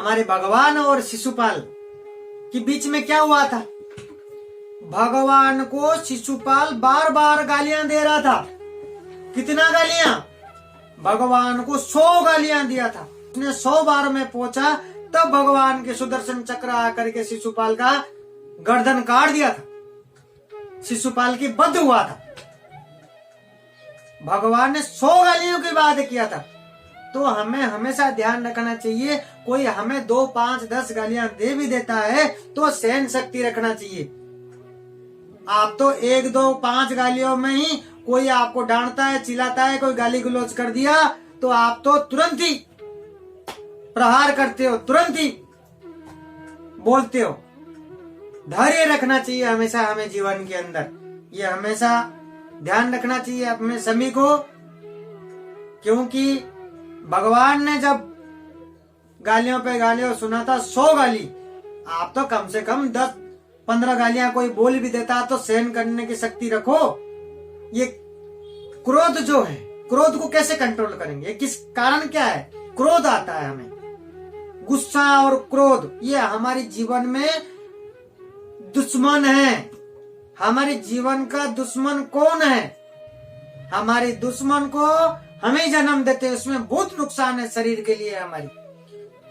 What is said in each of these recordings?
हमारे भगवान और शिशुपाल के बीच में क्या हुआ था। भगवान को शिशुपाल बार बार गालियां दे रहा था। कितना गालियां? भगवान को 100 गालियां दिया था। उसने 100 बार में पहुंचा तब भगवान के सुदर्शन चक्र आकर के शिशुपाल का गर्दन काट दिया था। शिशुपाल की वध हुआ था। भगवान ने 100 गालियों की बात किया था। तो हमें हमेशा ध्यान रखना चाहिए, कोई हमें 2, 5, 10 गालियां दे भी देता है तो सहन शक्ति रखना चाहिए। आप तो 1, 2, 5 गालियों में ही कोई आपको डांटता है, चिल्लाता है, कोई गाली गलौज कर दिया तो आप तो तुरंत ही प्रहार करते हो, तुरंत ही बोलते हो। धैर्य रखना चाहिए हमेशा हमें जीवन के अंदर। ये हमेशा ध्यान रखना चाहिए अपने सभी को, क्योंकि भगवान ने जब गालियों पे गालियों सुना था 100 गाली, आप तो कम से कम 10-15 गालियां कोई बोल भी देता तो सहन करने की शक्ति रखो। ये क्रोध जो है, क्रोध को कैसे कंट्रोल करेंगे? किस कारण क्या है क्रोध आता है हमें? गुस्सा और क्रोध ये हमारे जीवन में दुश्मन है। हमारे जीवन का दुश्मन कौन है? हमारे दुश्मन को हम ही जन्म देते हैं। उसमें बहुत नुकसान है शरीर के लिए हमारी।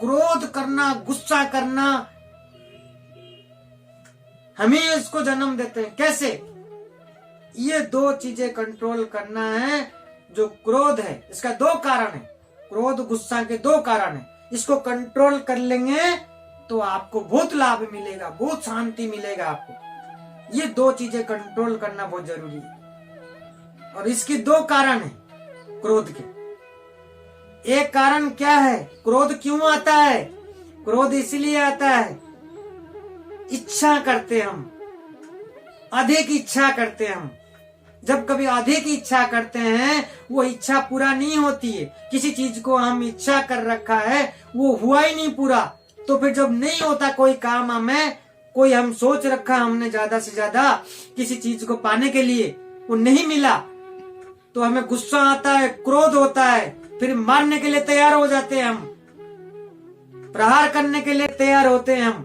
क्रोध करना, गुस्सा करना, हम ही इसको जन्म देते हैं। कैसे? ये 2 चीजें कंट्रोल करना है। जो क्रोध है इसका 2 कारण है। क्रोध गुस्सा के 2 कारण है। इसको कंट्रोल कर लेंगे तो आपको बहुत लाभ मिलेगा, बहुत शांति मिलेगा आपको। ये 2 चीजें कंट्रोल करना बहुत जरूरी है। और इसके 2 कारण है क्रोध के। एक कारण क्या है? क्रोध क्यों आता है? क्रोध इसलिए आता है, इच्छा करते हम, अधिक इच्छा करते हम। जब कभी अधिक इच्छा करते हैं वो इच्छा पूरा नहीं होती है। किसी चीज को हम इच्छा कर रखा है वो हुआ ही नहीं पूरा, तो फिर जब नहीं होता कोई काम हमें, कोई हम सोच रखा हमने ज्यादा से ज्यादा किसी चीज को पाने के लिए, वो नहीं मिला तो हमें गुस्सा आता है, क्रोध होता है, फिर मारने के लिए तैयार हो जाते हैं हम, प्रहार करने के लिए तैयार होते हैं हम।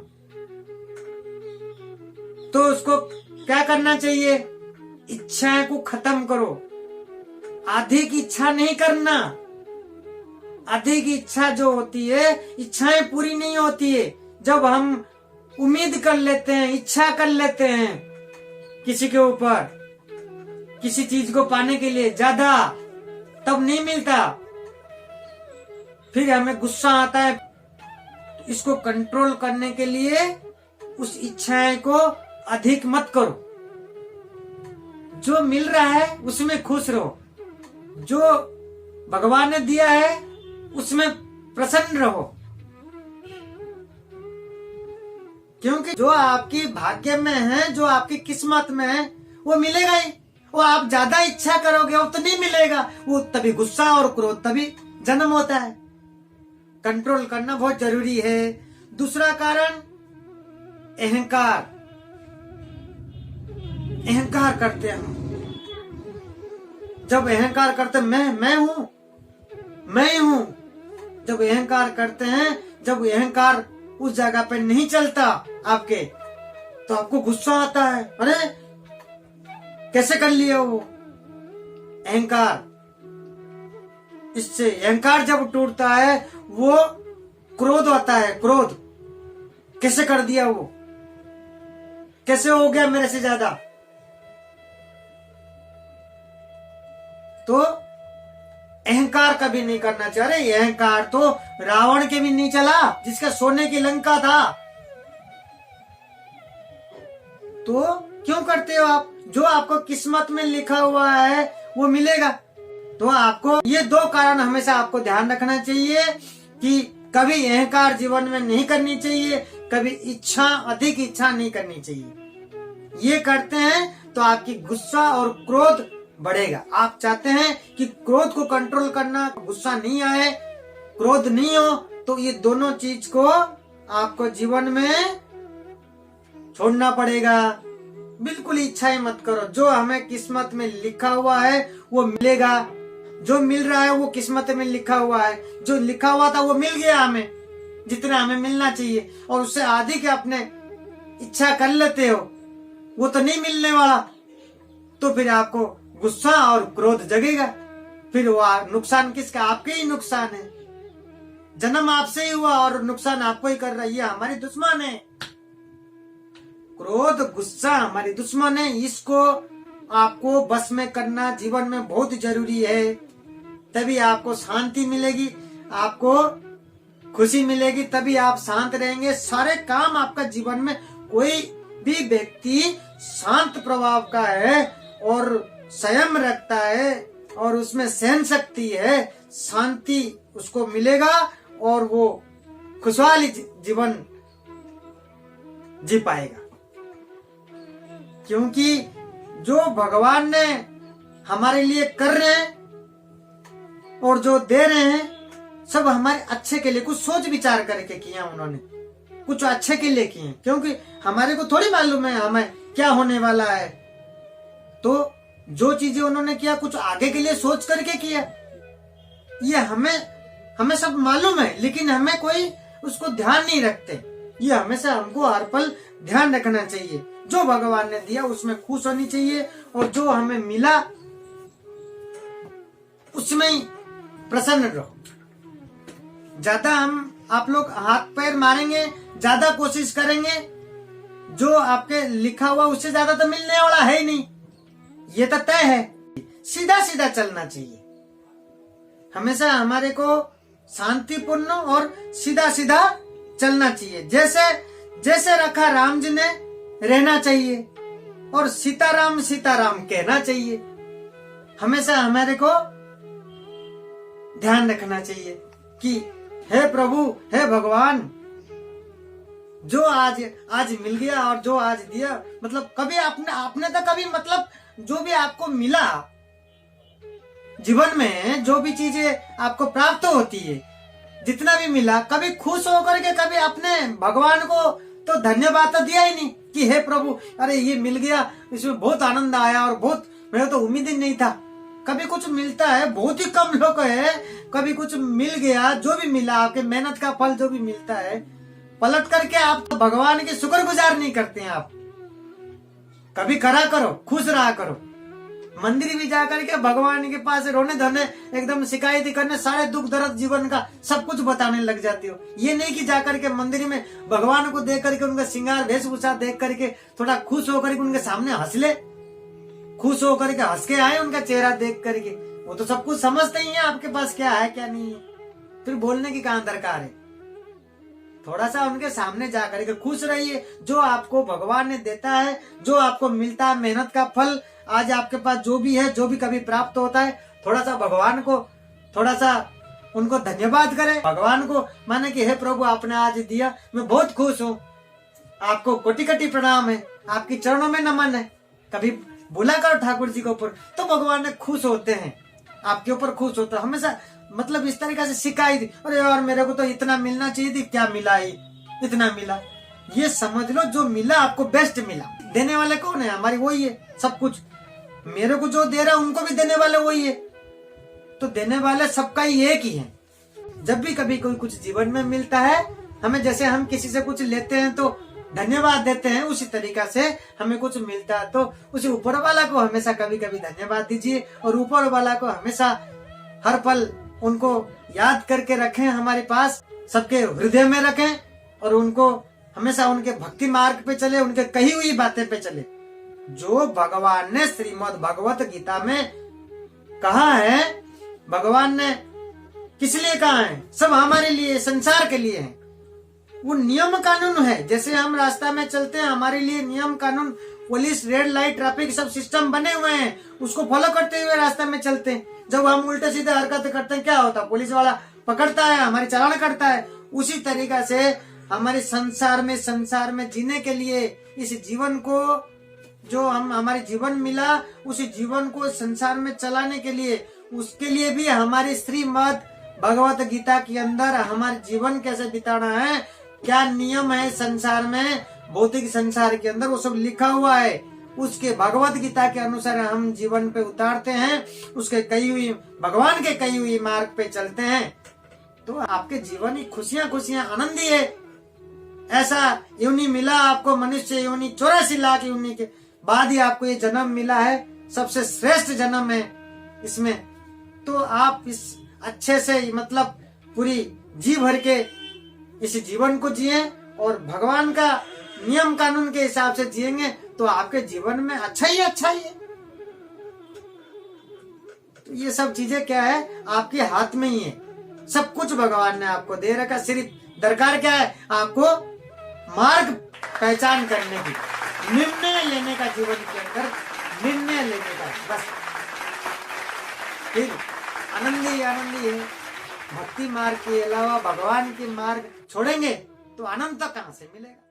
तो उसको क्या करना चाहिए? इच्छाएं को खत्म करो। अधिक इच्छा नहीं करना। अधिक इच्छा जो होती है, इच्छाएं पूरी नहीं होती है। जब हम उम्मीद कर लेते हैं, इच्छा कर लेते हैं किसी के ऊपर, किसी चीज को पाने के लिए ज्यादा, तब नहीं मिलता, फिर हमें गुस्सा आता है। इसको कंट्रोल करने के लिए उस इच्छाएं को अधिक मत करो। जो मिल रहा है उसमें खुश रहो। जो भगवान ने दिया है उसमें प्रसन्न रहो, क्योंकि जो आपकी भाग्य में है, जो आपकी किस्मत में है वो मिलेगा ही। वो आप ज्यादा इच्छा करोगे उतनी मिलेगा। वो तभी गुस्सा और क्रोध तभी जन्म होता है। कंट्रोल करना बहुत जरूरी है। दूसरा कारण अहंकार। अहंकार करते हैं हम। जब अहंकार करते मैं हूं, मैं हूं, जब अहंकार करते हैं, जब अहंकार उस जगह पे नहीं चलता आपके, तो आपको गुस्सा आता है। अरे कैसे कर लिया वो अहंकार। इससे अहंकार जब टूटता है वो क्रोध आता है। क्रोध कैसे कर दिया वो, कैसे हो गया मेरे से ज्यादा। तो अहंकार कभी नहीं करना चाहिए। अरे अहंकार तो रावण के भी नहीं चला, जिसका सोने की लंका था। तो क्यों करते हो आप? जो आपको किस्मत में लिखा हुआ है वो मिलेगा। तो आपको ये 2 कारण हमेशा आपको ध्यान रखना चाहिए कि कभी अहंकार जीवन में नहीं करनी चाहिए, कभी इच्छा, अधिक इच्छा नहीं करनी चाहिए। ये करते हैं तो आपकी गुस्सा और क्रोध बढ़ेगा। आप चाहते हैं कि क्रोध को कंट्रोल करना, गुस्सा नहीं आए, क्रोध नहीं हो, तो ये दोनों चीज को आपको जीवन में छोड़ना पड़ेगा। बिल्कुल इच्छाएं मत करो। जो हमें किस्मत में लिखा हुआ है वो मिलेगा। जो मिल रहा है वो किस्मत में लिखा हुआ है। जो लिखा हुआ था वो मिल गया हमें, जितना हमें मिलना चाहिए, और उससे आधी के अपने इच्छा कर लेते हो, वो तो नहीं मिलने वाला। तो फिर आपको गुस्सा और क्रोध जगेगा। फिर वो नुकसान किसका? आपके ही नुकसान है। जन्म आपसे ही हुआ और नुकसान आपको ही कर रही है। हमारी दुश्मन है। क्रोध, गुस्सा हमारी दुश्मन है। इसको आपको बस में करना जीवन में बहुत जरूरी है। तभी आपको शांति मिलेगी, आपको खुशी मिलेगी, तभी आप शांत रहेंगे। सारे काम आपका जीवन में, कोई भी व्यक्ति शांत प्रभाव का है और संयम रखता है और उसमें सहन शक्ति है, शांति उसको मिलेगा और वो खुशहाली जीवन जी पाएगा। क्योंकि जो भगवान ने हमारे लिए कर रहे हैं और जो दे रहे हैं, सब हमारे अच्छे के लिए, कुछ सोच विचार करके किया उन्होंने, कुछ अच्छे के लिए किए। क्योंकि हमारे को थोड़ी मालूम है हमें क्या होने वाला है। तो जो चीजें उन्होंने किया, कुछ आगे के लिए सोच करके किया। ये हमें सब मालूम है, लेकिन हमें कोई उसको ध्यान नहीं रखते। ये हमेशा हमको हर पल ध्यान रखना चाहिए। जो भगवान ने दिया उसमें खुश होनी चाहिए, और जो हमें मिला उसमें ही प्रसन्न रहो। ज्यादा आप लोग हाथ पैर मारेंगे, ज्यादा कोशिश करेंगे, जो आपके लिखा हुआ उससे ज्यादा तो मिलने वाला है ही नहीं, ये तो तय है। सीधा सीधा चलना चाहिए। हमेशा हमारे को शांतिपूर्ण और सीधा सीधा चलना चाहिए। जैसे रखा राम जी ने रहना चाहिए, और सीताराम सीताराम कहना चाहिए। हमेशा हमारे को ध्यान रखना चाहिए कि हे प्रभु, हे भगवान, जो आज मिल गया और जो आज दिया, मतलब कभी आपने तो कभी, मतलब जो भी आपको मिला जीवन में, जो भी चीजें आपको प्राप्त होती है, जितना भी मिला, कभी खुश होकर के कभी अपने भगवान को तो धन्यवाद तो दिया ही नहीं कि हे प्रभु, अरे ये मिल गया, इसमें बहुत आनंद आया और बहुत, मेरा तो उम्मीद ही नहीं था। कभी कुछ मिलता है, बहुत ही कम लोग है, कभी कुछ मिल गया, जो भी मिला, आपके मेहनत का फल जो भी मिलता है, पलट करके आप भगवान के शुक्रगुजार नहीं करते हैं। आप कभी करा करो, खुश रहा करो। मंदिर भी जाकर के भगवान के पास रोने धोने, एकदम शिकायत करने, सारे दुख दर्द जीवन का सब कुछ बताने लग जाते हो। ये नहीं कि जाकर के मंदिर में भगवान को देख करके, उनका श्रृंगार वेशभूषा देख करके थोड़ा खुश होकर के उनके सामने हंस ले, खुश होकर के हंस के आए उनका चेहरा देख करके। वो तो सब कुछ समझते ही है आपके पास क्या है क्या नहीं है, फिर बोलने की कहां दरकार है। थोड़ा सा उनके सामने जाकर के खुश रहिए। जो आपको भगवान ने देता है, जो आपको मिलता है, मेहनत का फल, आज आपके पास जो भी है, जो भी कभी प्राप्त होता है, थोड़ा सा भगवान को, थोड़ा सा उनको धन्यवाद करें। भगवान को माने कि हे प्रभु, आपने आज दिया, मैं बहुत खुश हूँ, आपको कोटि कोटि प्रणाम है, आपकी चरणों में नमन है। कभी बोला करो ठाकुर जी के ऊपर, तो भगवान ने खुश होते हैं, आपके ऊपर खुश होता है। हमेशा मतलब इस तरीके से शिकायत, अरे यार मेरे को तो इतना मिलना चाहिए थी, क्या मिला ही, इतना मिला। ये समझ लो जो मिला आपको बेस्ट मिला। देने वाले कौन है? हमारी वही है सब कुछ। मेरे को जो दे रहा है उनको भी देने वाले वही है, तो देने वाले सबका ही एक ही है। जब भी कभी कोई कुछ जीवन में मिलता है, हमें जैसे हम किसी से कुछ लेते हैं तो धन्यवाद देते हैं, उसी तरीका से हमें कुछ मिलता है तो उसी ऊपर वाला को हमेशा कभी कभी धन्यवाद दीजिए, और ऊपर वाला को हमेशा हर पल उनको याद करके रखें, हमारे पास सबके हृदय में रखें, और उनको हमेशा उनके भक्ति मार्ग पे चले, उनके कही हुई बातें पे चले। जो भगवान ने श्रीमद् भगवत गीता में कहा है, भगवान ने किस लिए कहा है? सब हमारे लिए, संसार के लिए है। वो नियम कानून है। जैसे हम रास्ता में चलते हैं, हमारे लिए नियम कानून, पुलिस, रेड लाइट, ट्रैफिक, सब सिस्टम बने हुए हैं, उसको फॉलो करते हुए रास्ते में चलते हैं। जब हम उल्टे सीधे हरकत करते हैं, क्या होता है? पुलिस वाला पकड़ता है, हमारी चालान करता है। उसी तरीका से हमारे संसार में जीने के लिए, इस जीवन को जो हमारे जीवन मिला, उसी जीवन को संसार में चलाने के लिए, उसके लिए भी हमारी श्रीमद् भगवत गीता के अंदर हमारे जीवन कैसे बिताना है, क्या नियम है संसार में, भौतिक संसार के अंदर, वो सब लिखा हुआ है। उसके भगवत गीता के अनुसार हम जीवन पे उतारते हैं, उसके कही हुई, भगवान के कही हुई मार्ग पे चलते हैं, तो आपके जीवन की खुशियां खुशियां आनंद ही है। ऐसा योनि मिला आपको, मनुष्य योनि 84 लाख योनि के बाद ही आपको ये जन्म मिला है, सबसे श्रेष्ठ जन्म है इसमें। तो आप इस अच्छे से मतलब पूरी जी भर के इस जीवन को जिए और भगवान का नियम कानून के हिसाब से जिएंगे तो आपके जीवन में अच्छा ही है। तो ये सब चीजें क्या है, आपके हाथ में ही है। सब कुछ भगवान ने आपको दे रखा, सिर्फ दरकार क्या है, आपको मार्ग पहचान करने की, निर्णय लेने का, जीवन के अंदर निर्णय लेने का, बस। फिर आनंद ही है। भक्ति मार्ग के अलावा भगवान के मार्ग छोड़ेंगे तो आनंद तो कहां से मिलेगा।